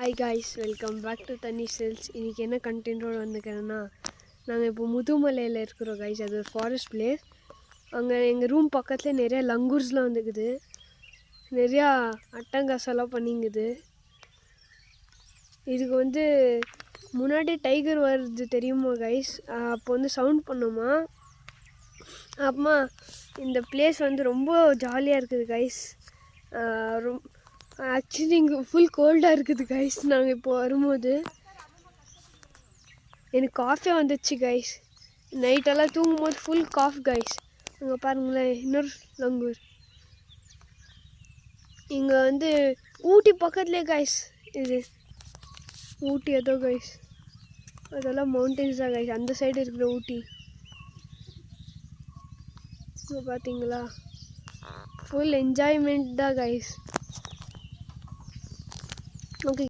Hi guys, welcome back to தனி செல்ஸ். இன்றைக்கி என்ன கண்டென்ட்டோடு வந்துக்கிறேன்னா, நாங்கள் இப்போ முதுமலையில் இருக்கிறோம் காய்ஸ். அது ஒரு ஃபாரஸ்ட் பிளேஸ். அங்கே எங்கள் ரூம் பக்கத்தில் நிறையா லங்கூர்ஸ்லாம் வந்துக்குது, நிறையா அட்டங்காசெல்லாம் பண்ணிங்குது. இதுக்கு முன்னாடி டைகர் வருது தெரியுமா காய்ஸ்? அப்போ சவுண்ட் பண்ணோமா. அப்புறமா இந்த பிளேஸ் ரொம்ப ஜாலியாக இருக்குது காய்ஸ். ஆக்சுவலி இங்கே ஃபுல் கோல்டாக இருக்குது கைஸ். நாங்கள் இப்போ வரும்போது எனக்கு காஃபே வந்துச்சு கைஸ். நைட்டெல்லாம் தூங்கும்போது ஃபுல் காஃப் கைஸ். அங்கே பாருங்களேன், இன்னொரு லங்கூர். இங்கே ஊட்டி பக்கத்துலேயே கைஸ். இது ஊட்டி ஏதோ கைஸ், அதெல்லாம் மவுண்டன்ஸ் தான் கைஸ். அந்த சைடு இருக்கிற ஊட்டி இங்கே பார்த்தீங்களா, ஃபுல் என்ஜாய்மெண்ட் தான் கைஸ். ஓகே.